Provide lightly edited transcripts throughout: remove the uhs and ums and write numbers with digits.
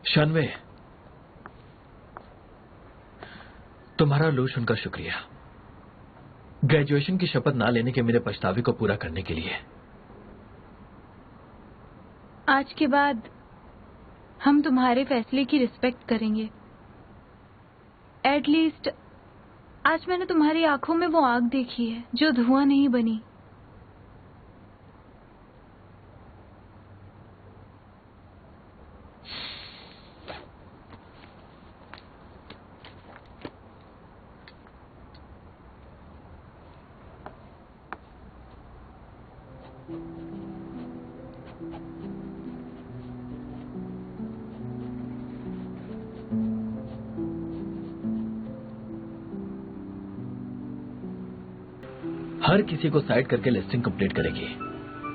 शानवे, तुम्हारा लोशन का शुक्रिया, ग्रेजुएशन की शपथ ना लेने के मेरे पछतावे को पूरा करने के लिए। आज के बाद हम तुम्हारे फैसले की रिस्पेक्ट करेंगे। एटलीस्ट आज मैंने तुम्हारी आंखों में वो आग देखी है जो धुआं नहीं बनी। हर किसी को साइड करके लिस्टिंग कंप्लीट करेगी।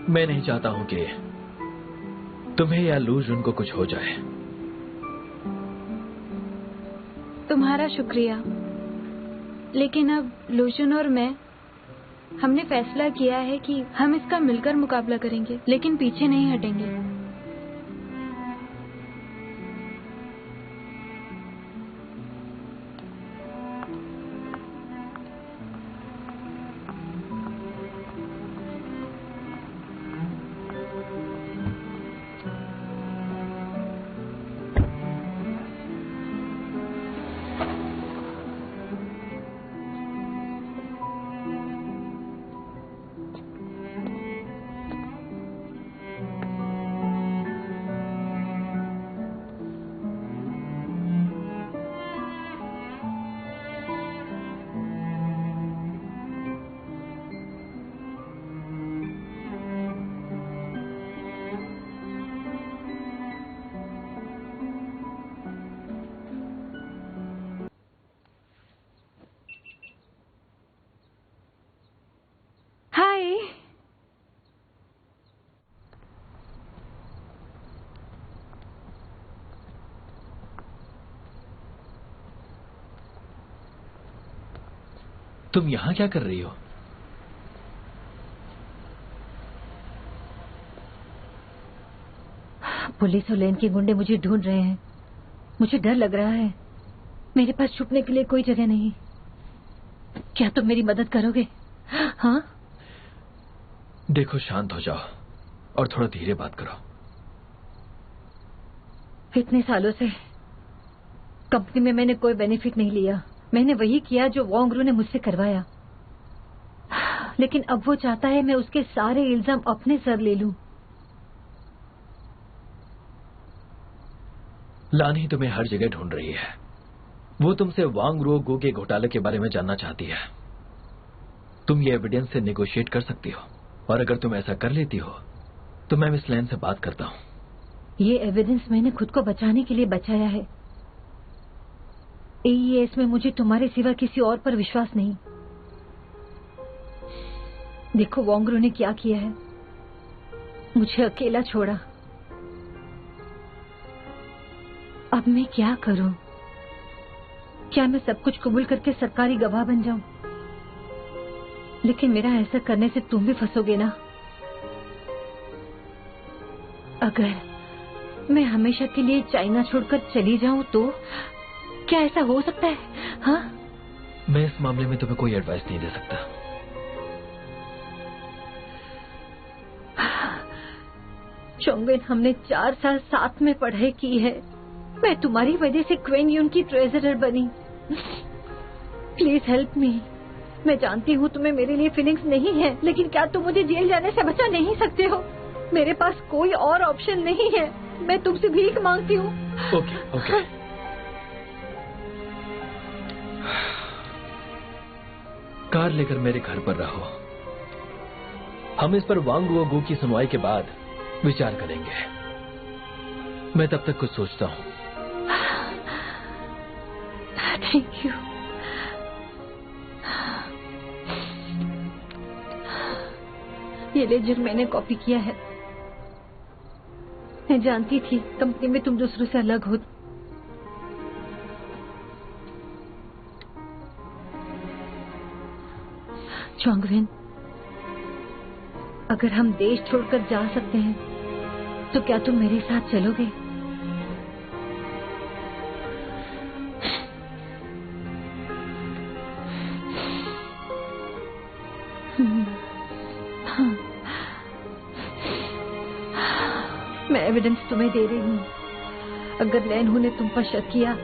मैं नहीं चाहता हूं कि तुम्हें या लू जुन को कुछ हो जाए। तुम्हारा शुक्रिया, लेकिन अब लूजुन और मैं हमने फैसला किया है कि हम इसका मिलकर मुकाबला करेंगे, लेकिन पीछे नहीं हटेंगे। हाय, तुम यहां क्या कर रही हो? पुलिस और लेन के गुंडे मुझे ढूंढ रहे हैं। मुझे डर लग रहा है। मेरे पास छुपने के लिए कोई जगह नहीं। क्या तुम मेरी मदद करोगे? हाँ? देखो, शांत हो जाओ और थोड़ा धीरे बात करो। इतने सालों से कंपनी में मैंने कोई बेनिफिट नहीं लिया। मैंने वही किया जो वोंगरू ने मुझसे करवाया, लेकिन अब वो चाहता है मैं उसके सारे इल्जाम अपने सर ले लूं। लानी तुम्हें हर जगह ढूंढ रही है। वो तुमसे वांग रो गो के घोटाले के बारे में जानना चाहती है। तुम ये एविडेंस से नेगोशिएट कर सकती हो, और अगर तुम ऐसा कर लेती हो तो मैं मिस लैन से बात करता हूं। ये एविडेंस मैंने खुद को बचाने के लिए बचाया है। AES में मुझे तुम्हारे सिवा किसी और पर विश्वास नहीं। देखो वोंगरू ने क्या किया है, मुझे अकेला छोड़ा। अब मैं क्या करूं? क्या मैं सब कुछ कबूल करके सरकारी गवाह बन जाऊं? लेकिन मेरा ऐसा करने से तुम भी फंसोगे ना। अगर मैं हमेशा के लिए चाइना छोड़कर चली जाऊं तो क्या ऐसा हो सकता है? हाँ? मैं इस मामले में तुम्हें कोई एडवाइस नहीं दे सकता। चोंगवेन, हमने 4 साल साथ में पढ़ाई की है। मैं तुम्हारी वजह से क्वेन यून की ट्रेजरर बनी। Please help me. मैं जानती हूँ तुम्हें मेरे लिए फीलिंग्स नहीं है, लेकिन क्या तुम मुझे जेल जाने से बचा नहीं सकते हो? मेरे पास कोई और ऑप्शन नहीं है। मैं तुमसे भीख मांगती हूँ। Okay, okay. कार लेकर मेरे घर पर रहो। हम इस पर वांग गो की सुनवाई के बाद विचार करेंगे। मैं तब तक कुछ सोचता हूँ। Thank you. ये लेजर मैंने कॉपी किया है। मैं जानती थी कंपनी में तुम दूसरों से अलग हो। चोंगवेन, अगर हम देश छोड़कर जा सकते हैं तो क्या तुम मेरे साथ चलोगे? मैं एविडेंस तुम्हें दे रही हूँ। अगर लैन ने तुम पर शक किया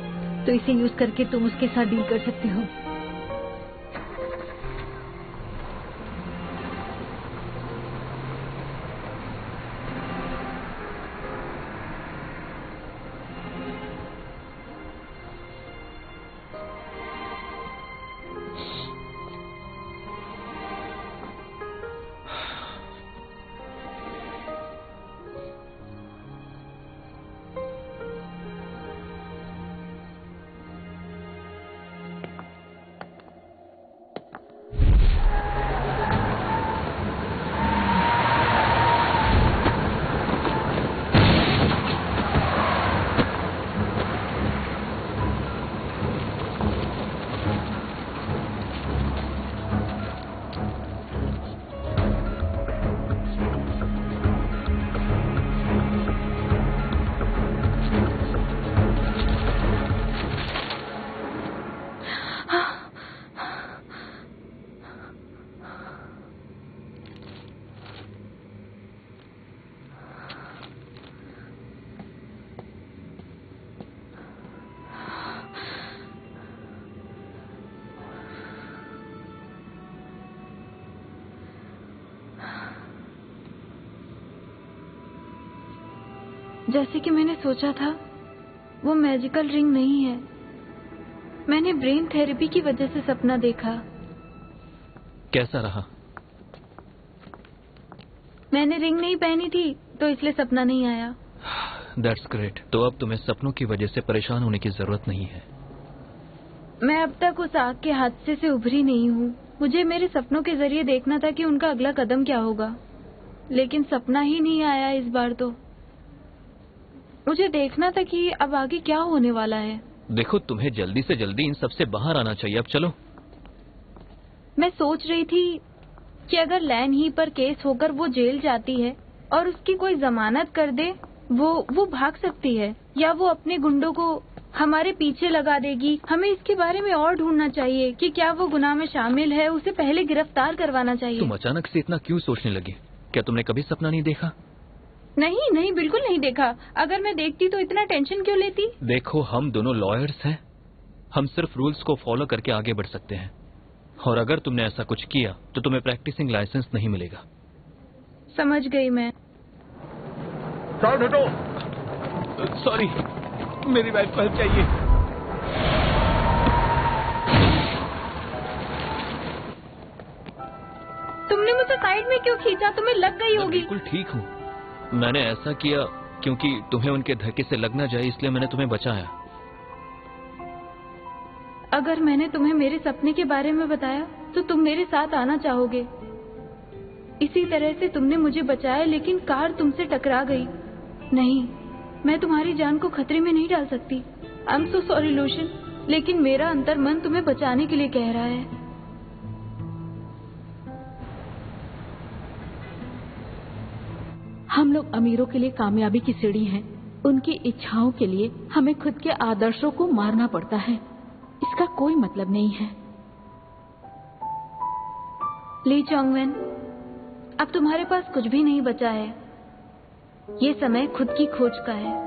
तो इसे यूज करके तुम उसके साथ डील कर सकते हो। जैसे कि मैंने सोचा था, वो मैजिकल रिंग नहीं है। मैंने ब्रेन थेरेपी की वजह से सपना देखा। कैसा रहा? मैंने रिंग नहीं पहनी थी तो इसलिए सपना नहीं आया। That's great. तो अब तुम्हें सपनों की वजह से परेशान होने की जरूरत नहीं है। मैं अब तक उस आग के हादसे से उभरी नहीं हूँ। मुझे मेरे सपनों के जरिए देखना था कि उनका अगला कदम क्या होगा, लेकिन सपना ही नहीं आया इस बार। तो मुझे देखना था कि अब आगे क्या होने वाला है। देखो, तुम्हें जल्दी से जल्दी इन सब से बाहर आना चाहिए। अब चलो। मैं सोच रही थी कि अगर लैन ही पर केस होकर वो जेल जाती है और उसकी कोई जमानत कर दे, वो भाग सकती है, या वो अपने गुंडों को हमारे पीछे लगा देगी। हमें इसके बारे में और ढूंढना चाहिए कि क्या वो गुनाह में शामिल है। उसे पहले गिरफ्तार करवाना चाहिए। तुम अचानक से इतना क्यों सोचने लगी? क्या तुमने कभी सपना नहीं देखा? नहीं, बिल्कुल नहीं देखा। अगर मैं देखती तो इतना टेंशन क्यों लेती? देखो, हम दोनों लॉयर्स हैं। हम सिर्फ रूल्स को फॉलो करके आगे बढ़ सकते हैं, और अगर तुमने ऐसा कुछ किया तो तुम्हें प्रैक्टिसिंग लाइसेंस नहीं मिलेगा। समझ गई मैं। साउंड हटो। सॉरी, मेरी वाइफ को हेल्प चाहिए। तुमने मुझे साइड में क्यों खींचा? तुम्हें लग गई होगी। बिल्कुल ठीक हूँ। मैंने ऐसा किया क्योंकि तुम्हें उनके धक्के से लग ना जाए, इसलिए मैंने तुम्हें बचाया। अगर मैंने तुम्हें मेरे सपने के बारे में बताया तो तुम मेरे साथ आना चाहोगे। इसी तरह से तुमने मुझे बचाया, लेकिन कार तुमसे टकरा गई। नहीं, मैं तुम्हारी जान को खतरे में नहीं डाल सकती। I am so sorry lotion, लेकिन मेरा अंतर्मन तुम्हें बचाने के लिए कह रहा है। हम लोग अमीरों के लिए कामयाबी की सीढ़ी हैं। उनकी इच्छाओं के लिए हमें खुद के आदर्शों को मारना पड़ता है। इसका कोई मतलब नहीं है। ली चोंगवेन, अब तुम्हारे पास कुछ भी नहीं बचा है। ये समय खुद की खोज का है।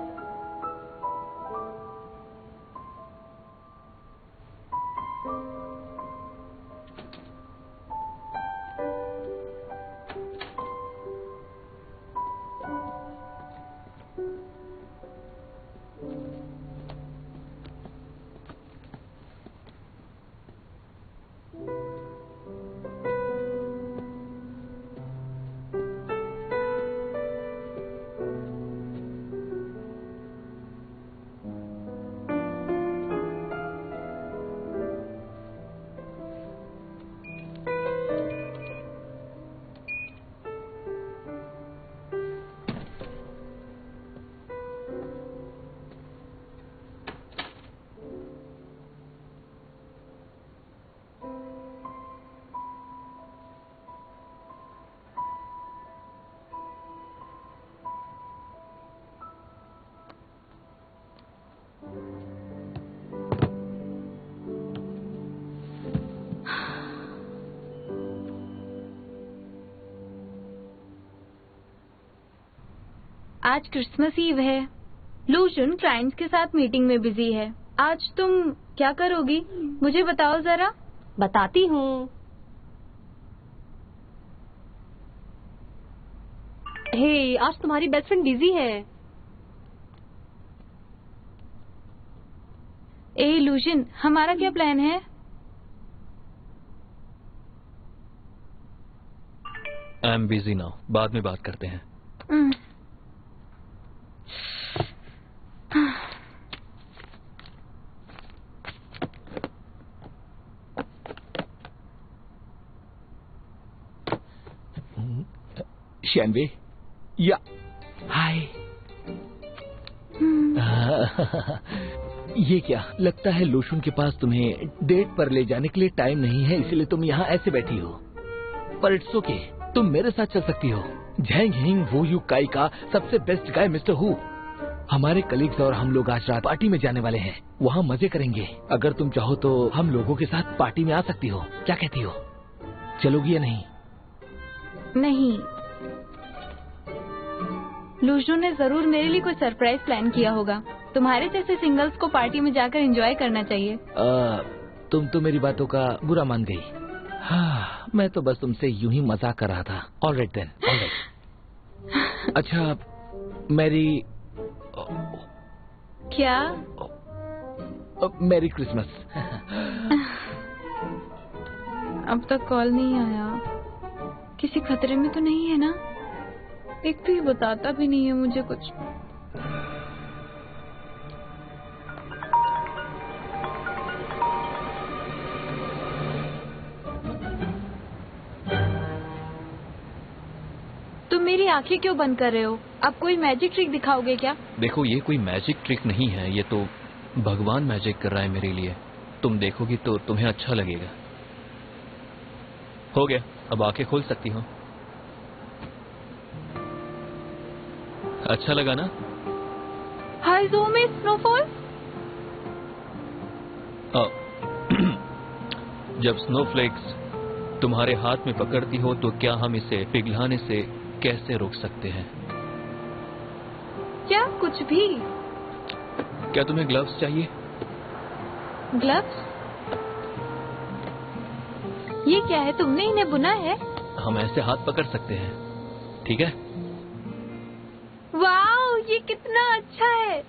आज क्रिसमस ईव है। लूशन क्लाइंट्स के साथ मीटिंग में बिजी है। आज तुम क्या करोगी, मुझे बताओ जरा। बताती हूँ। हे, आज तुम्हारी बेस्ट फ्रेंड बिजी है। ए लूशन, हमारा क्या प्लान है? आई एम बिजी नाउ, बाद में बात करते हैं। शानवी, या हाय। ये क्या लगता है लोशुन के पास तुम्हें डेट पर ले जाने के लिए टाइम नहीं है, इसलिए तुम यहाँ ऐसे बैठी हो। पर इट्स ओके, तुम मेरे साथ चल सकती हो। झैंग हिंग वो यू काई का सबसे बेस्ट गाय मिस्टर हु। हमारे कलीग्स और हम लोग आज रात पार्टी में जाने वाले हैं, वहाँ मजे करेंगे। अगर तुम चाहो तो हम लोगों के साथ पार्टी में आ सकती हो, क्या कहती हो? चलोगी या नहीं? नहीं, लूशन ने जरूर मेरे लिए कोई सरप्राइज प्लान किया होगा। तुम्हारे जैसे सिंगल्स को पार्टी में जाकर एंजॉय करना चाहिए। तुम तो मेरी बातों का बुरा मान गई। हाँ, मैं तो बस तुमसे यूं ही मजाक कर रहा था। Alright then, alright. अच्छा मैरी क्या? Merry Christmas. अब तक कॉल नहीं आया। किसी खतरे में तो नहीं है ना? एक तो ये बताता भी नहीं है मुझे कुछ। तुम मेरी आंखें क्यों बंद कर रहे हो? अब कोई मैजिक ट्रिक दिखाओगे क्या? देखो, ये कोई मैजिक ट्रिक नहीं है, ये तो भगवान मैजिक कर रहा है मेरे लिए। तुम देखोगी तो तुम्हें अच्छा लगेगा। हो गया, अब आंखें खोल सकती हो। अच्छा लगा ना? हाय ज़ूम में स्नोफॉल। जब स्नोफ्लेक्स तुम्हारे हाथ में पकड़ती हो तो क्या हम इसे पिघलाने से कैसे रोक सकते हैं? क्या? कुछ भी? क्या तुम्हें ग्लव्स चाहिए? ग्लव्स? ये क्या है? तुमने इन्हें बुना है? हम ऐसे हाथ पकड़ सकते हैं, ठीक है? वाओ, ये कितना अच्छा है।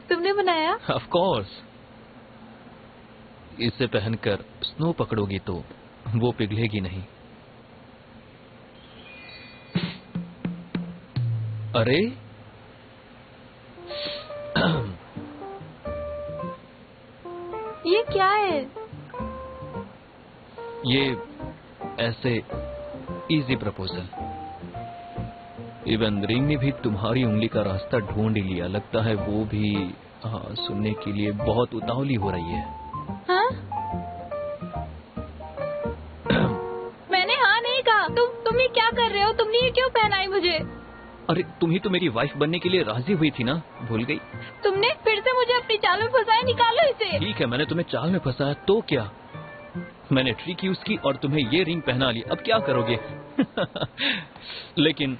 तुमने बनाया? Of course. इसे पहनकर स्नो पकड़ोगी तो वो पिघलेगी नहीं। अरे ये क्या है? ये ऐसे इजी प्रपोजल। इवन रिंग ने भी तुम्हारी उंगली का रास्ता ढूंढ ही लिया। लगता है वो भी सुनने के लिए बहुत उतावली हो रही है। हाँ? मैंने हाँ नहीं कहा। तुम ये क्या कर रहे हो? तुमने ये क्यों पहनाई मुझे? अरे तुम ही तो मेरी वाइफ बनने के लिए राजी हुई थी ना, भूल गई? तुमने फिर से मुझे अपनी चाल में फंसाया। निकालो इसे। ठीक है, मैंने तुम्हें चाल में फंसाया तो क्या? मैंने ट्रिक यूज की और तुम्हें ये रिंग पहना ली। अब क्या करोगे? लेकिन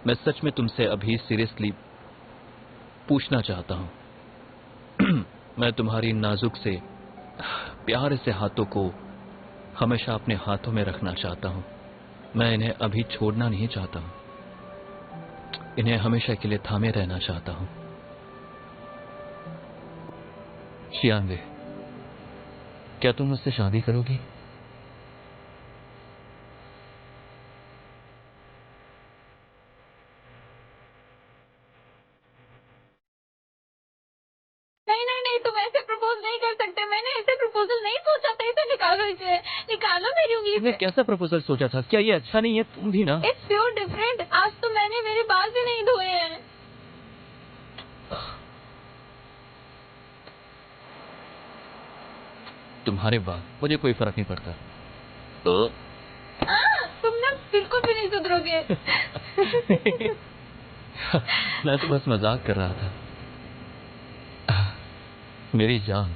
मैं सच में तुमसे अभी सीरियसली पूछना चाहता हूं। मैं तुम्हारी नाजुक से प्यारे से हाथों को हमेशा अपने हाथों में रखना चाहता हूं। मैं इन्हें अभी छोड़ना नहीं चाहता हूं। इन्हें हमेशा के लिए थामे रहना चाहता हूं। शियांगे, क्या तुम मुझसे शादी करोगी? नहीं, तुम ऐसे प्रपोज नहीं कर सकते। मैंने ऐसे प्रपोजल नहीं सोचा था। इसे निकालो, इसे निकालो मेरी उंगली तुमने से। कैसा प्रपोजल सोचा था? क्या ये अच्छा नहीं है? तुम भी ना। It's pure different. आज तो मैंने मेरे बाल भी नहीं धोए हैं। तुम्हारे बाल, मुझे कोई फर्क नहीं पड़ता। तुम ना बिल्कुल भी नहीं सुधरोगे। मैं तो बस मजाक कर रहा था। मेरी जान,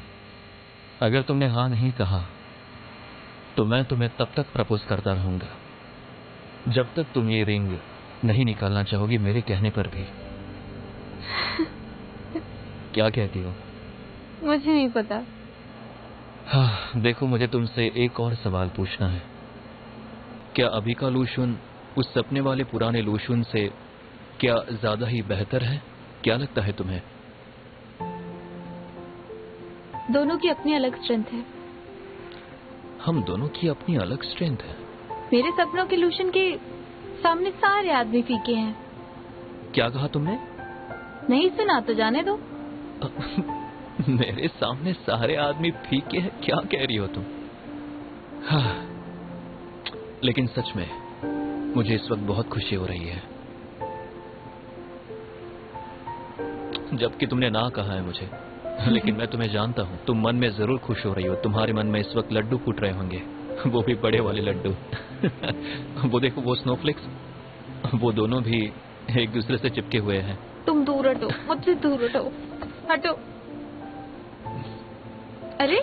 अगर तुमने हाँ नहीं कहा तो मैं तुम्हें तब तक प्रपोज करता रहूंगा जब तक तुम ये रिंग नहीं निकालना चाहोगी मेरे कहने पर भी? क्या कहती हो? मुझे नहीं पता। हाँ, देखो मुझे तुमसे एक और सवाल पूछना है। क्या अभी का लोशन उस सपने वाले पुराने लोशन से क्या ज्यादा ही बेहतर है? क्या लगता है तुम्हें? दोनों की अपनी अलग स्ट्रेंथ है। हम दोनों की अपनी अलग स्ट्रेंथ है। मेरे सपनों के लोशन के सामने सारे आदमी फीके हैं। क्या कहा तुमने? नहीं सुना तो जाने दो। मेरे सामने सारे आदमी फीके हैं? क्या कह रही हो तुम? हाँ, लेकिन सच में मुझे इस वक्त बहुत खुशी हो रही है, जबकि तुमने ना कहा है मुझे। लेकिन मैं तुम्हें जानता हूँ, तुम मन में जरूर खुश हो रही हो। तुम्हारे मन में इस वक्त लड्डू फूट रहे होंगे, वो भी बड़े वाले लड्डू। वो देखो, वो स्नोफ्लेक्स, वो दोनों भी एक दूसरे से चिपके हुए हैं। तुम दूर हटो, मुझसे दूर हटो, हटो। अरे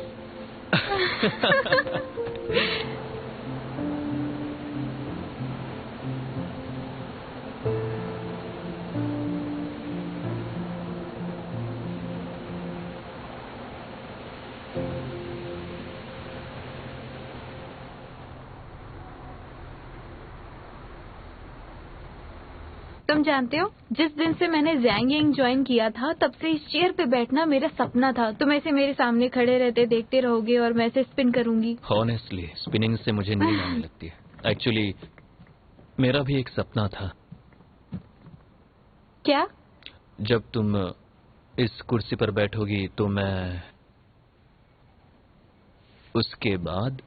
तुम जानते हो, जिस दिन से मैंने ज़ैंग ज्वाइन किया था, तब से इस चेयर पे बैठना मेरा सपना था। तुम ऐसे मेरे सामने खड़े रहते देखते रहोगे और मैं ऐसे स्पिन करूंगी। ऑनेस्टली स्पिनिंग से मुझे नींद आने लगती है। एक्चुअली मेरा भी एक सपना था। क्या? जब तुम इस कुर्सी पर बैठोगी तो मैं उसके बाद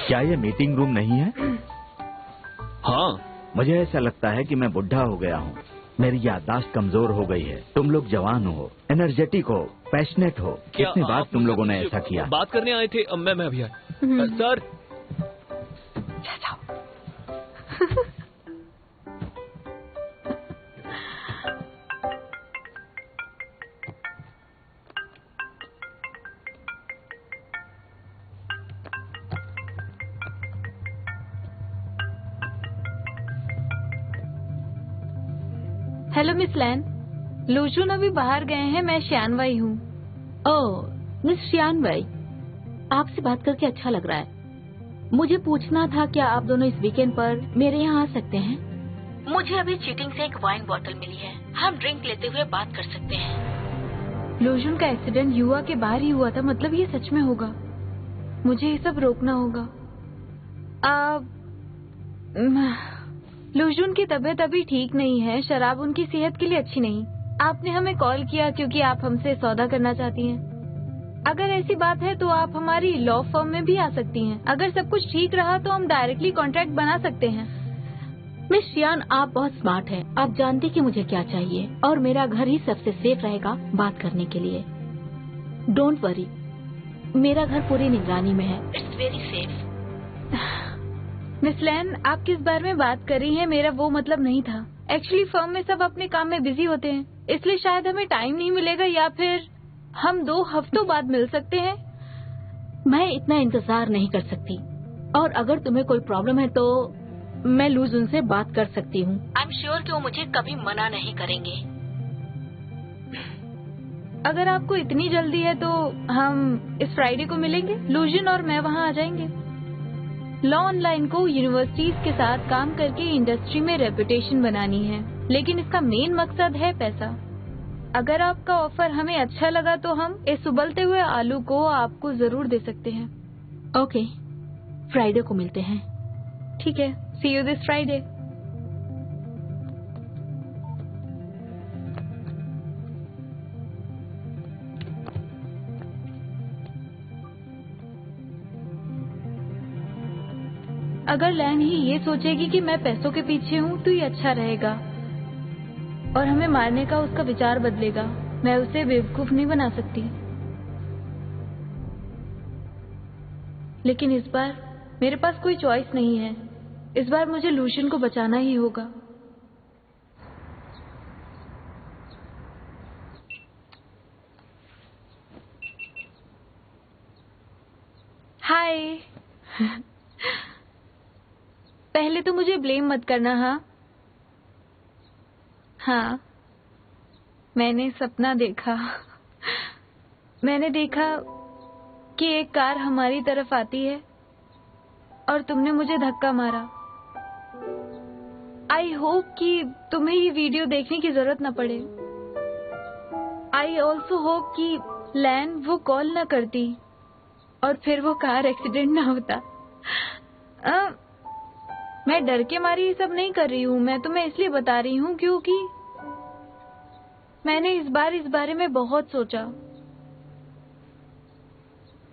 क्या ये मीटिंग रूम नहीं है? हाँ, मुझे ऐसा लगता है कि मैं बुढ़ा हो गया हूँ। मेरी याददाश्त कमजोर हो गई है। तुम लोग जवान हो, एनर्जेटिक हो, पैशनेट हो। कितनी बार तुम लोगों ने ऐसा किया? बात करने आए थे। मैं अभी आया। सर, हेलो मिस लैन, लूजून अभी बाहर गए हैं। मैं श्यानवाई हूँ। ओह, मिस श्यानवाई, आपसे बात करके अच्छा लग रहा है। मुझे पूछना था, क्या आप दोनों इस वीकेंड पर मेरे यहाँ आ सकते हैं? मुझे अभी चीटिंग से एक वाइन बॉटल मिली है। हम ड्रिंक लेते हुए बात कर सकते हैं। लूजून का एक्सीडेंट युवा के बाहर ही हुआ था, मतलब ये सच में होगा। मुझे ये सब रोकना होगा। लूजून की तबीयत अभी ठीक नहीं है। शराब उनकी सेहत के लिए अच्छी नहीं। आपने हमें कॉल किया क्योंकि आप हमसे सौदा करना चाहती हैं। अगर ऐसी बात है तो आप हमारी लॉ फर्म में भी आ सकती हैं। अगर सब कुछ ठीक रहा तो हम डायरेक्टली कॉन्ट्रैक्ट बना सकते हैं। मिस श्यान, आप बहुत स्मार्ट हैं। आप जानते कि मुझे क्या चाहिए और मेरा घर ही सबसे सेफ रहेगा बात करने के लिए। डोंट वरी, मेरा घर पूरी निगरानी में है। It's very safe. मिस लैन, आप किस बारे में बात कर रही हैं? मेरा वो मतलब नहीं था। एक्चुअली फर्म में सब अपने काम में बिजी होते हैं, इसलिए शायद हमें टाइम नहीं मिलेगा, या फिर हम 2 हफ्तों बाद मिल सकते हैं। मैं इतना इंतजार नहीं कर सकती, और अगर तुम्हें कोई प्रॉब्लम है तो मैं लूजून से बात कर सकती हूँ। आई एम श्योर कि वो मुझे कभी मना नहीं करेंगे। अगर आपको इतनी जल्दी है तो हम इस फ्राइडे को मिलेंगे। लूजून और मैं वहाँ आ जाएंगे। लॉ ऑनलाइन को यूनिवर्सिटीज के साथ काम करके इंडस्ट्री में रेपुटेशन बनानी है, लेकिन इसका मेन मकसद है पैसा। अगर आपका ऑफर हमें अच्छा लगा तो हम इस उबलते हुए आलू को आपको जरूर दे सकते हैं। ओके, फ्राइडे को मिलते हैं। ठीक है, सी यू दिस फ्राइडे। अगर लैन ही ये सोचेगी कि मैं पैसों के पीछे हूँ तो ये अच्छा रहेगा, और हमें मारने का उसका विचार बदलेगा। मैं उसे बेवकूफ नहीं बना सकती। लेकिन इस बार मेरे पास कोई चॉइस नहीं है। इस बार मुझे लूशन को बचाना ही होगा। हाय। पहले तो मुझे ब्लेम मत करना। हाँ, मैंने सपना देखा। मैंने देखा कि एक कार हमारी तरफ आती है और तुमने मुझे धक्का मारा। आई होप कि तुम्हें ये वीडियो देखने की जरूरत न पड़े। आई ऑल्सो होप कि लैन वो कॉल न करती और फिर वो कार एक्सीडेंट ना होता। मैं डर के मारी ये सब नहीं कर रही हूँ। मैं तुम्हें इसलिए बता रही हूँ क्योंकि मैंने इस बारे में बहुत सोचा।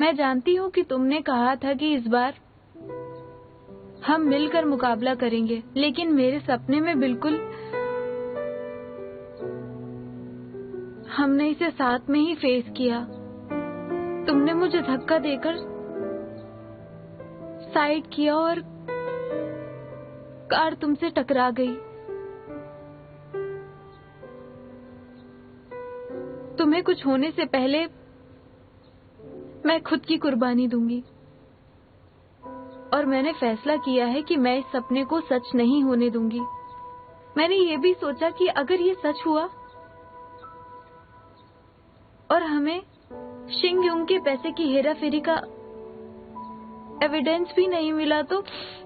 मैं जानती हूँ कि तुमने कहा था कि इस बार हम मिलकर मुकाबला करेंगे, लेकिन मेरे सपने में बिल्कुल हमने इसे साथ में ही फेस किया। तुमने मुझे धक्का देकर साइड किया और कार तुमसे टकरा गई। तुम्हें कुछ होने से पहले मैं खुद की कुर्बानी दूंगी और मैंने फैसला किया है कि मैं इस सपने को सच नहीं होने दूंगी। मैंने ये भी सोचा कि अगर ये सच हुआ और हमें शिंग यूंग के पैसे की हेराफेरी का एविडेंस भी नहीं मिला तो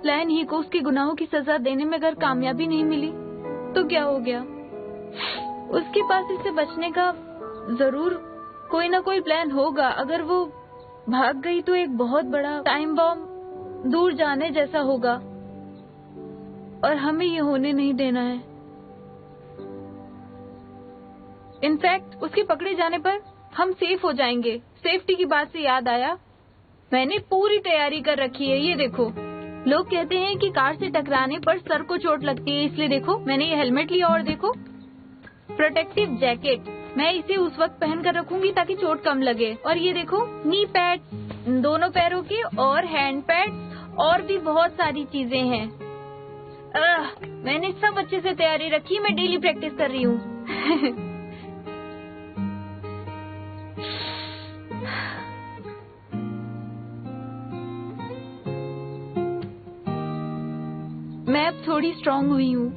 लैन ही को उसके गुनाहों की सजा देने में अगर कामयाबी नहीं मिली तो क्या हो गया? उसके पास इससे बचने का जरूर कोई ना कोई प्लान होगा। अगर वो भाग गई तो एक बहुत बड़ा टाइम बॉम्ब दूर जाने जैसा होगा और हमें ये होने नहीं देना है। इनफैक्ट उसके पकड़े जाने पर हम सेफ हो जाएंगे। सेफ्टी की बात से याद आया, मैंने पूरी तैयारी कर रखी है। ये देखो, लोग कहते हैं कि कार से टकराने पर सर को चोट लगती है, इसलिए देखो मैंने ये हेलमेट लिया और देखो प्रोटेक्टिव जैकेट। मैं इसे उस वक्त पहन कर रखूंगी ताकि चोट कम लगे। और ये देखो नी पैड दोनों पैरों के और हैंड पैड और भी बहुत सारी चीजें हैं। मैंने सब अच्छे से तैयारी रखी। मैं डेली प्रैक्टिस कर रही हूँ। मैं अब थोड़ी स्ट्रांग हुई हूँ।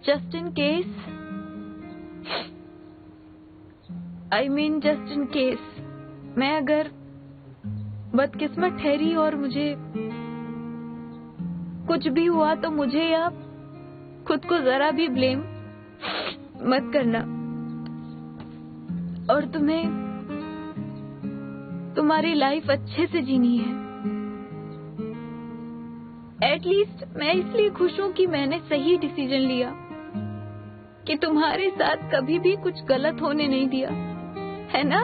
Just in case, just in case मैं अगर बदकिस्मत ठहरी और मुझे कुछ भी हुआ तो मुझे या खुद को जरा भी ब्लेम मत करना और तुम्हें तुम्हारी लाइफ अच्छे से जीनी है। एटलीस्ट मैं इसलिए खुश हूँ कि मैंने सही डिसीजन लिया, कि तुम्हारे साथ कभी भी कुछ गलत होने नहीं दिया, है ना?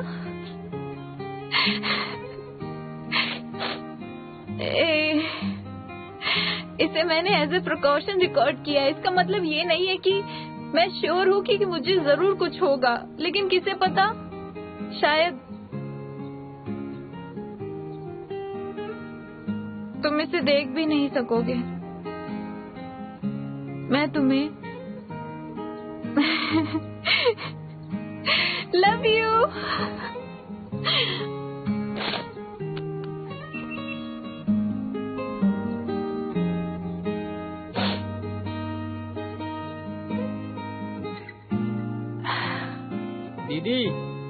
इसे मैंने एज ए प्रिकॉशन रिकॉर्ड किया है। इसका मतलब ये नहीं है कि मैं श्योर हूँ कि मुझे जरूर कुछ होगा, लेकिन किसे पता, शायद तुम इसे देख भी नहीं सकोगे। मैं तुम्हें लव यू। दीदी,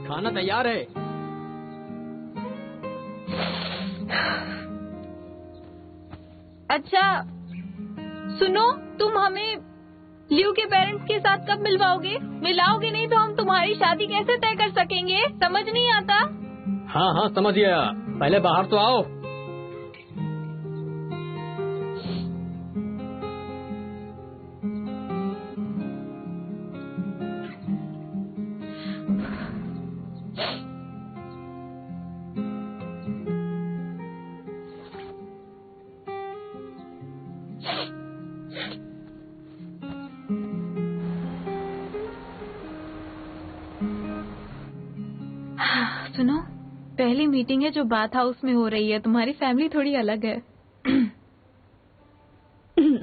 खाना तैयार है। अच्छा सुनो, तुम हमें लियू के पेरेंट्स के साथ कब मिलाओगे नहीं तो हम तुम्हारी शादी कैसे तय कर सकेंगे? समझ नहीं आता। हाँ हाँ समझ गया, पहले बाहर तो आओ। सुनो, पहली मीटिंग है जो बाथ हाउस में हो रही है। तुम्हारी फैमिली थोड़ी अलग है।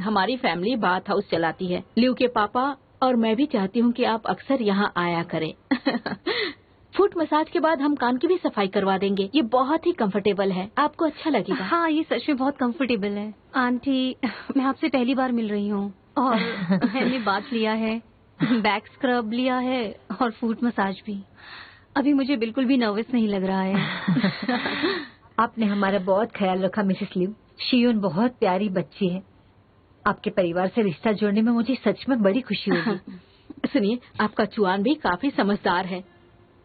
हमारी फैमिली बाथ हाउस चलाती है। लियू के पापा और मैं भी चाहती हूँ कि आप अक्सर यहाँ आया करें। फुट मसाज के बाद हम कान की भी सफाई करवा देंगे। ये बहुत ही कंफर्टेबल है, आपको अच्छा लगेगा। हाँ, ये सच में बहुत कंफर्टेबल है। आंटी, मैं आपसे पहली बार मिल रही हूँ और मैंने बात लिया है, बैक स्क्रब लिया है और फुट मसाज भी। अभी मुझे बिल्कुल भी नर्वस नहीं लग रहा है। आपने हमारा बहुत ख्याल रखा मिसेस लिव। शियून बहुत प्यारी बच्ची है। आपके परिवार से रिश्ता जोड़ने में मुझे सच में बड़ी खुशी होगी। सुनिए, आपका चुआन भी काफी समझदार है।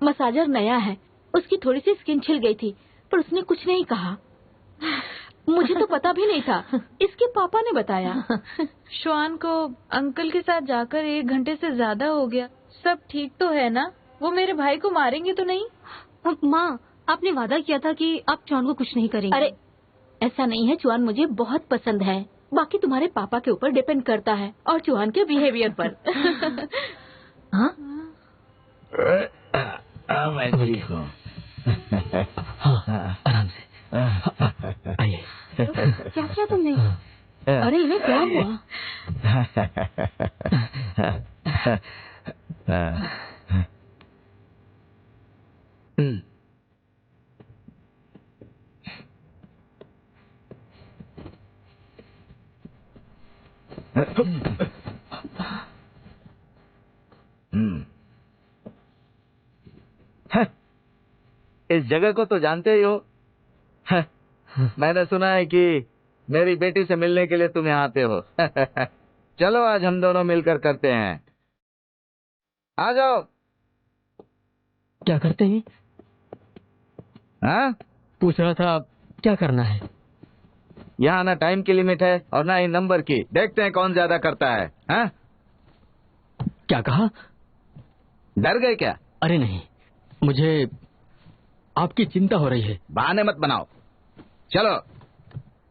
मसाजर नया है, उसकी थोड़ी सी स्किन छिल गई थी, पर उसने कुछ नहीं कहा। मुझे तो पता भी नहीं था, इसके पापा ने बताया। श्वान को अंकल के साथ जाकर 1 घंटे से ज्यादा हो गया। सब ठीक तो है ना? वो मेरे भाई को मारेंगे तो नहीं? माँ, आपने वादा किया था कि आप चौन को कुछ नहीं करेंगे। अरे ऐसा नहीं है, चुआन मुझे बहुत पसंद है। बाकी तुम्हारे पापा के ऊपर डिपेंड करता है और चुआन के बिहेवियर पर। हाँ? मैं ठीक हूँ। आराम से आइए। क्या किया तुमने? अरे इन्हें क्या हुआ? इस जगह को तो जानते ही हो। मैंने सुना है कि मेरी बेटी से मिलने के लिए तुम यहाँ आते हो। चलो आज हम दोनों मिलकर करते हैं। आ जाओ। क्या करते हैं? हाँ? पूछ रहा था क्या करना है। यहाँ ना टाइम की लिमिट है और ना ही नंबर की। देखते हैं कौन ज्यादा करता है। हाँ? क्या कहा? डर गए क्या? अरे नहीं, मुझे आपकी चिंता हो रही है। बहाने मत बनाओ। चलो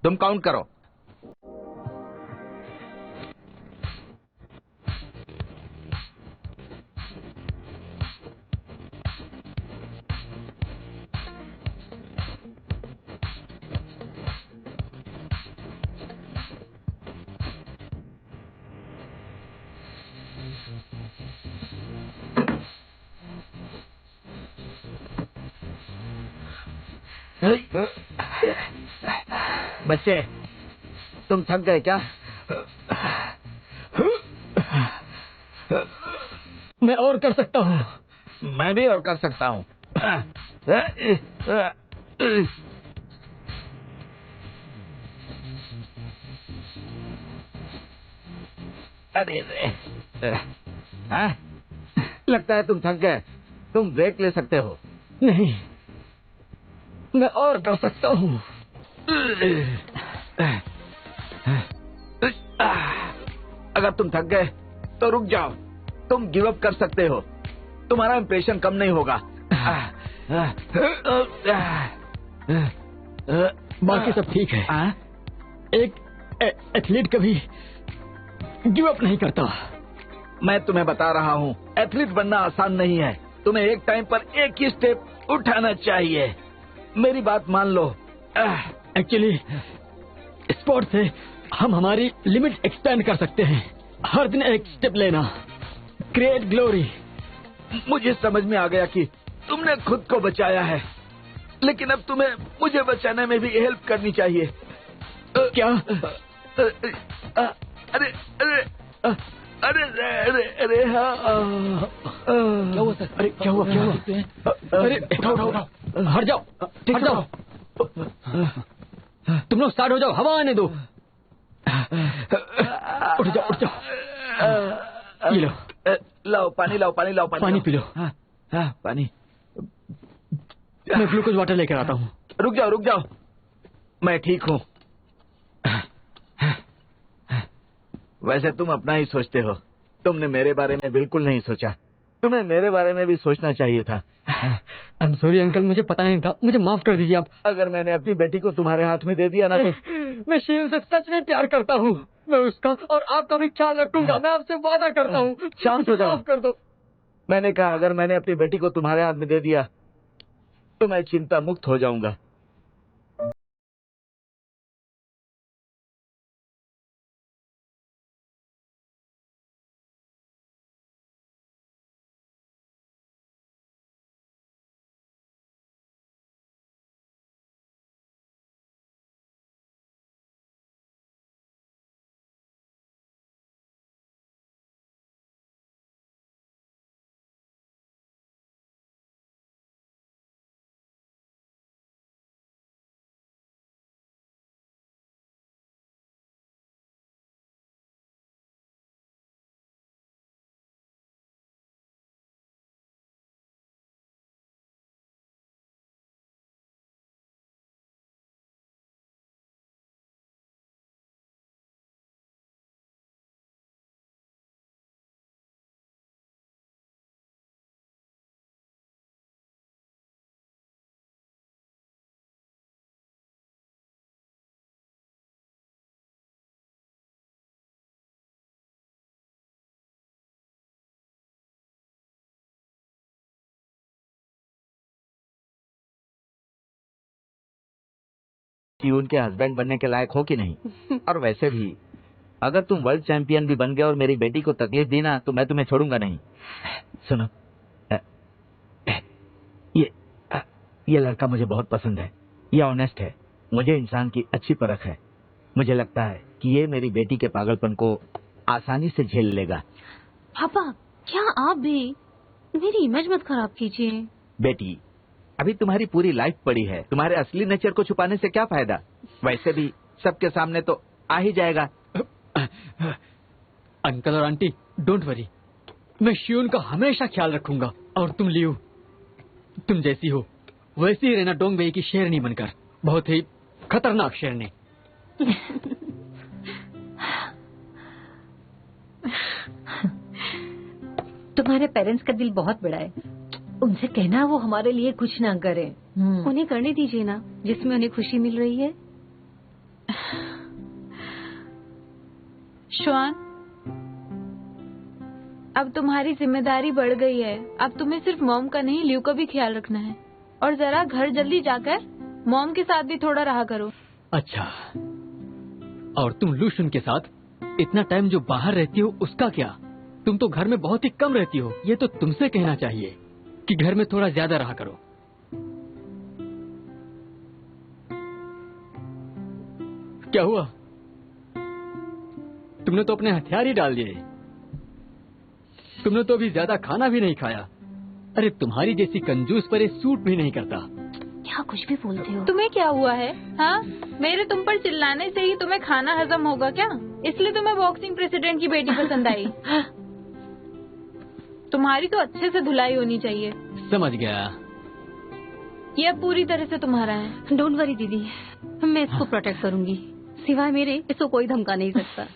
तुम काउंट करो। बच्चे, तुम थक गए क्या? मैं और कर सकता हूँ। मैं भी और कर सकता हूँ। अरे हाँ? लगता है तुम थक गए। तुम ब्रेक ले सकते हो। नहीं, मैं और कर सकता हूँ। अगर तुम थक गए तो रुक जाओ। तुम गिव अप कर सकते हो। तुम्हारा इंप्रेशन कम नहीं होगा। बाकी सब ठीक है। एक एथलीट कभी गिव अप नहीं करता। मैं तुम्हें बता रहा हूँ, एथलीट बनना आसान नहीं है। तुम्हें एक टाइम पर एक ही स्टेप उठाना चाहिए। मेरी बात मान लो। एक्चुअली स्पोर्ट से हम हमारी लिमिट एक्सपेंड कर सकते हैं। हर दिन एक स्टेप लेना, क्रिएट ग्लोरी। मुझे समझ में आ गया कि तुमने खुद को बचाया है, लेकिन अब तुम्हें मुझे बचाने में भी हेल्प करनी चाहिए। क्या? अरे अरे अरे अरे अरे हाँ। क्या हुआ सर? अरे क्या हुआ? क्या हुआ? अरे उठाओ, हट जाओ, हट जाओ। तुम लोग स्टार्ट हो जाओ, हवा आने दो। उठ जाओ, उठ जाओ। ये लो, लाओ पानी, लाओ पानी, लाओ पानी। पानी पी लो। हाँ पानी। मैं ग्लूकोज वाटर लेकर आता हूँ। रुक जाओ, रुक जाओ। मैं ठीक हूँ। वैसे तुम अपना ही सोचते हो। तुमने मेरे बारे में बिल्कुल नहीं सोचा। तुम्हें मेरे बारे में भी सोचना चाहिए था। आई एम सॉरी अंकल, मुझे पता नहीं था। मुझे माफ कर दीजिए आप। अगर मैंने अपनी बेटी को तुम्हारे हाथ में दे दिया ना तो मैं शिव से सच में प्यार करता हूँ। मैं उसका और आपका भी ख्याल रखूंगा। मैं आपसे वादा करता हूँ। शांत हो जाओ। माफ कर दो। मैंने कहा अगर मैंने अपनी बेटी को तुम्हारे हाथ में दे दिया तो मैं चिंता मुक्त हो जाऊंगा। शिवन के हस्बैंड बनने के लायक हो कि नहीं? और वैसे भी अगर तुम वर्ल्ड चैंपियन भी बन गए और मेरी बेटी को तकलीफ दी ना तो मैं तुम्हें छोड़ूंगा नहीं। सुनो, ये लड़का मुझे बहुत पसंद है। ये ऑनेस्ट है, मुझे इंसान की अच्छी परख है। मुझे लगता है कि ये मेरी बेटी के पागलपन को आसानी से झेल लेगा। पापा, क्या आप भी मेरी इमेज मत खराब कीजिए। बेटी, अभी तुम्हारी पूरी लाइफ पड़ी है, तुम्हारे असली नेचर को छुपाने से क्या फायदा? वैसे भी सबके सामने तो आ ही जाएगा। अंकल और आंटी, डोंट वरी, मैं शिवन का हमेशा ख्याल रखूंगा। और तुम लियो, तुम जैसी हो वैसी ही रहना डोंगबेई की शेरनी बनकर, बहुत ही खतरनाक शेरनी। तुम्हारे पेरेंट्स का दिल बहुत बड़ा है, उनसे कहना वो हमारे लिए कुछ ना करें। उन्हें करने दीजिए ना जिसमें उन्हें खुशी मिल रही है। श्वान, अब तुम्हारी जिम्मेदारी बढ़ गई है। अब तुम्हें सिर्फ मॉम का नहीं, लियो का भी ख्याल रखना है। और जरा घर जल्दी जाकर मॉम के साथ भी थोड़ा रहा करो। अच्छा, और तुम लूशन के साथ इतना टाइम जो बाहर रहती हो उसका क्या? तुम तो घर में बहुत ही कम रहती हो। ये तो तुमसे कहना चाहिए कि घर में थोड़ा ज्यादा रहा करो। क्या हुआ? तुमने तो अपने हथियार ही डाल दिए। तुमने तो अभी ज्यादा खाना भी नहीं खाया। अरे तुम्हारी जैसी कंजूस पर ये सूट भी नहीं करता। क्या कुछ भी बोलते हो? तुम्हें क्या हुआ है? हाँ, मेरे तुम पर चिल्लाने से ही तुम्हें खाना हजम होगा क्या? इसलिए तुम्हें बॉक्सिंग प्रेसिडेंट की बेटी पसंद आई। तुम्हारी तो अच्छे से धुलाई होनी चाहिए। समझ गया। ये अब पूरी तरह से तुम्हारा है। डोंट वरी दीदी, मैं इसको प्रोटेक्ट करूंगी। सिवाय मेरे इसको कोई धमका नहीं सकता।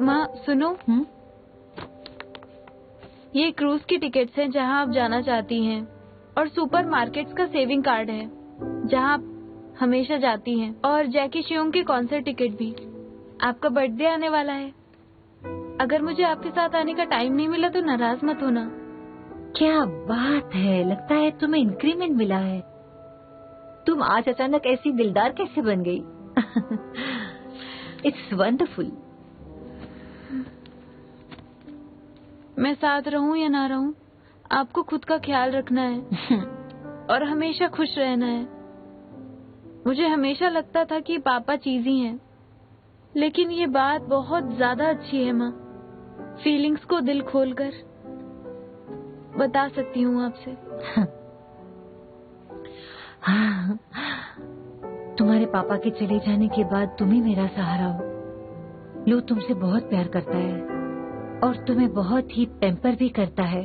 माँ सुनो, ये क्रूज की टिकट्स हैं जहाँ आप जाना चाहती हैं, और सुपर मार्केट्स का सेविंग कार्ड है जहाँ आप हमेशा जाती हैं, और जैकी शियोंग के कॉन्सर्ट टिकट भी। आपका बर्थडे आने वाला है। अगर मुझे आपके साथ आने का टाइम नहीं मिला तो नाराज मत होना। क्या बात है, लगता है तुम्हें इंक्रीमेंट मिला है। तुम आज अचानक ऐसी दिलदार कैसे बन गई? It's wonderful. मैं साथ रहूं या ना रहूं, आपको खुद का ख्याल रखना है और हमेशा खुश रहना है। मुझे हमेशा लगता था कि पापा चीजी हैं, लेकिन ये बात बहुत ज्यादा अच्छी है माँ। फीलिंग्स को दिल खोलकर बता सकती हूँ आपसे। हाँ, तुम्हारे पापा के चले जाने के बाद तुम ही मेरा सहारा हो। लो तुमसे बहुत प्यार करता है और तुम्हें बहुत ही पैम्पर भी करता है।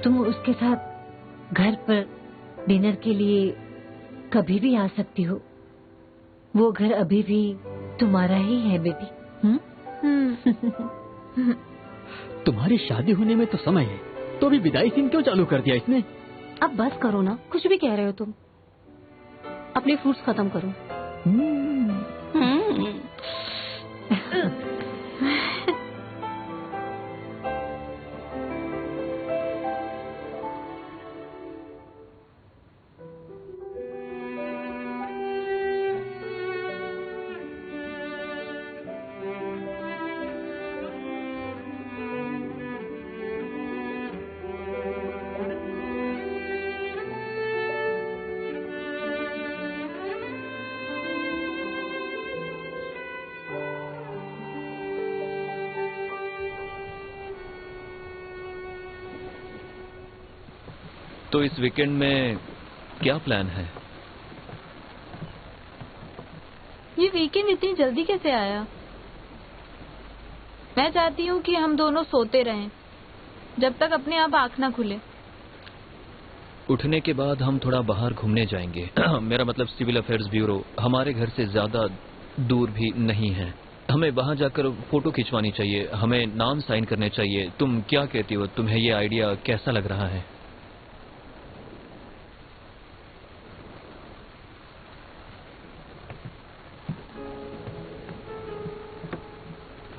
तुम उसके साथ घर पर डिनर के लिए कभी भी आ सकती हो। वो घर अभी भी तुम्हारा ही है बेटी। तुम्हारी शादी होने में तो समय है, तो अभी विदाई सीन क्यों चालू कर दिया इसने? अब बस करो ना, कुछ भी कह रहे हो तुम। अपने फ्रूट्स खत्म करो। तो इस वीकेंड में क्या प्लान है? ये वीकेंड इतनी जल्दी कैसे आया? मैं चाहती हूँ कि हम दोनों सोते रहें जब तक अपने आप आँख ना खुले। उठने के बाद हम थोड़ा बाहर घूमने जाएंगे। मेरा मतलब सिविल अफेयर्स ब्यूरो हमारे घर से ज्यादा दूर भी नहीं है। हमें वहां जाकर फोटो खिंचवानी चाहिए, हमें नाम साइन करने चाहिए। तुम क्या कहती हो? तुम्हें ये आइडिया कैसा लग रहा है?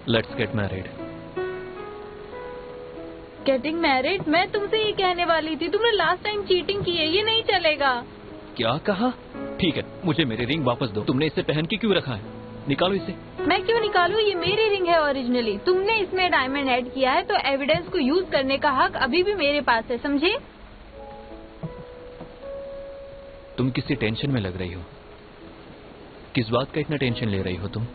Let's get married. Getting married? मैं तुमसे ये कहने वाली थी, तुमने लास्ट टाइम चीटिंग की है, ये नहीं चलेगा। क्या कहा? ठीक है, मुझे मेरी रिंग वापस दो। तुमने इसे पहन के क्यों रखा है? निकालो इसे। मैं क्यों निकालूं? ये मेरी रिंग है ओरिजिनली। तुमने इसमें डायमंड ऐड किया है तो एविडेंस को यूज करने का हक अभी भी मेरे पास है, समझे? तुम किसी टेंशन में लग रही हो। किस बात का इतना टेंशन ले रही हो तुम?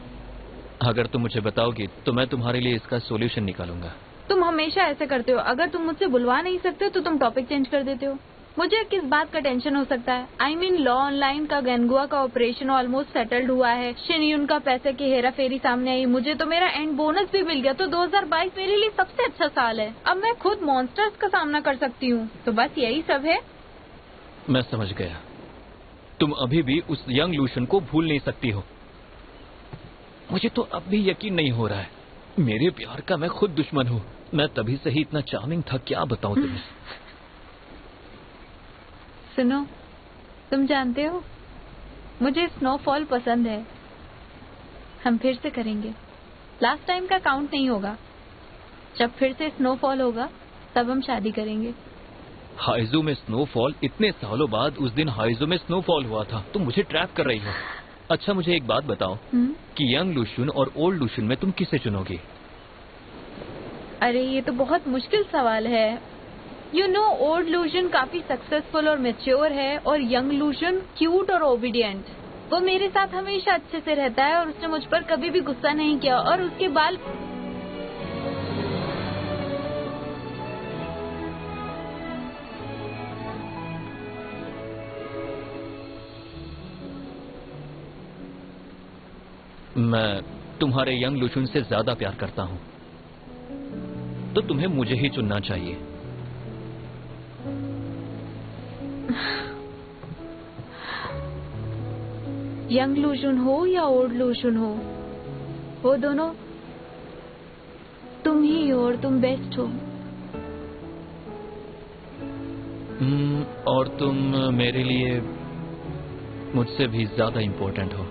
अगर तुम मुझे बताओगी तो मैं तुम्हारे लिए इसका सॉल्यूशन निकालूंगा। तुम हमेशा ऐसे करते हो, अगर तुम मुझसे बुलवा नहीं सकते तो तुम टॉपिक चेंज कर देते हो। मुझे किस बात का टेंशन हो सकता है? आई मीन लॉ ऑनलाइन का गैनगुआ का ऑपरेशन ऑलमोस्ट सेटल्ड हुआ है। शिनयुन का पैसे की हेरा फेरी सामने आई। मुझे तो मेरा एंड बोनस भी मिल गया। तो 2022 मेरे लिए सबसे अच्छा साल है। अब मैं खुद मॉन्स्टर्स का सामना कर सकती हूँ। तो बस यही सब है। मैं समझ गया। तुम अभी भी उस यंग लूशन को भूल नहीं सकती हो। मुझे तो अब भी यकीन नहीं हो रहा है। मेरे प्यार का मैं खुद दुश्मन हूँ। मैं तभी से ही इतना चार्मिंग था, क्या बताऊं तुम्हें। सुनो, तुम जानते हो मुझे स्नोफॉल पसंद है। हम फिर से करेंगे। लास्ट टाइम का काउंट नहीं होगा। जब फिर से स्नोफॉल होगा तब हम शादी करेंगे। हाइजू में स्नोफॉल? इतने सालों बाद उस दिन हाइजू में स्नोफॉल हुआ था। तुम मुझे ट्रैप कर रही हो। अच्छा मुझे एक बात बताओ कि यंग लूशन और ओल्ड लूशन में तुम किसे चुनोगी? अरे ये तो बहुत मुश्किल सवाल है। यू नो, ओल्ड लूशन काफी सक्सेसफुल और मैच्योर है और यंग लूशन क्यूट और ओबीडियंट। वो मेरे साथ हमेशा अच्छे से रहता है और उसने मुझ पर कभी भी गुस्सा नहीं किया और उसके बाल मैं तुम्हारे यंग लूशन से ज्यादा प्यार करता हूँ, तो तुम्हें मुझे ही चुनना चाहिए। यंग लूशन हो या ओल्ड लूशन हो, वो दोनों तुम ही हो और तुम बेस्ट हो। और तुम मेरे लिए मुझसे भी ज्यादा इम्पोर्टेंट हो।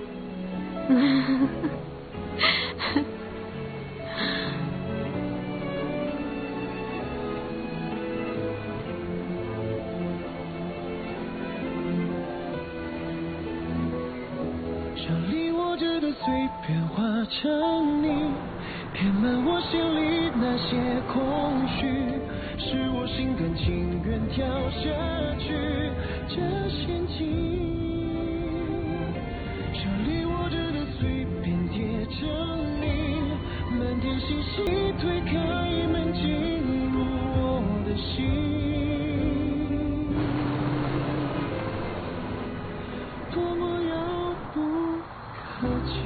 想离我这的碎片化成泥，填满我心里那些空虚，是我心甘情愿跳下去这陷阱。想离我这的碎片叠成泥，满天星星推开门进入我的心。多么遥不可及。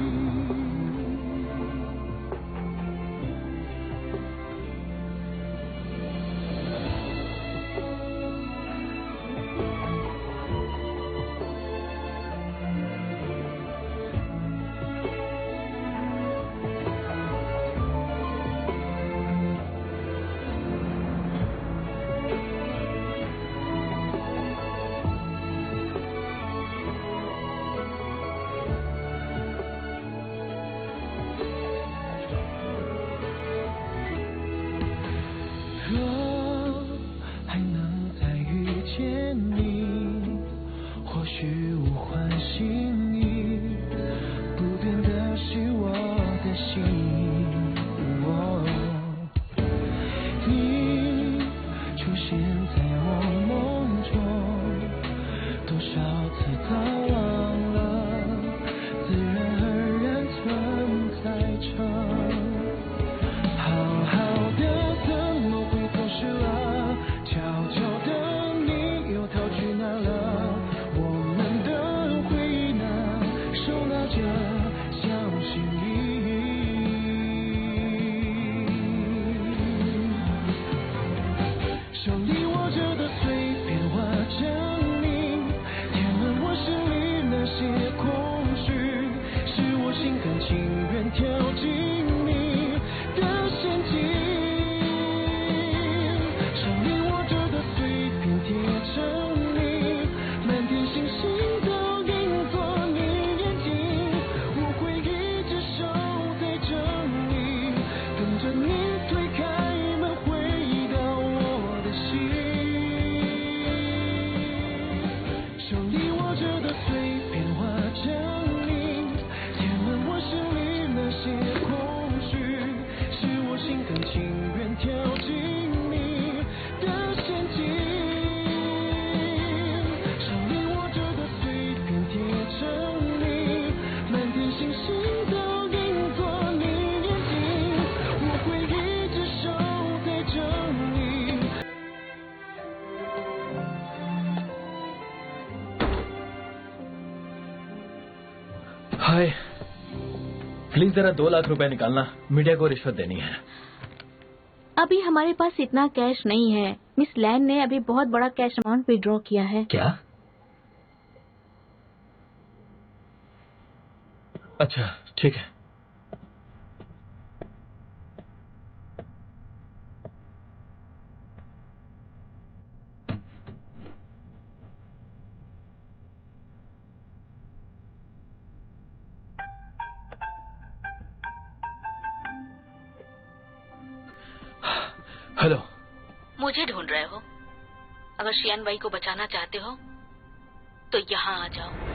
हाय, प्लीज जरा 2 लाख रुपए निकालना, मीडिया को रिश्वत देनी है। अभी हमारे पास इतना कैश नहीं है। मिस लैन ने अभी बहुत बड़ा कैश अमाउंट विड्रॉ किया है। क्या? अच्छा ठीक है। हेलो। मुझे ढूंढ रहे हो? अगर शियान बाई को बचाना चाहते हो तो यहाँ आ जाओ।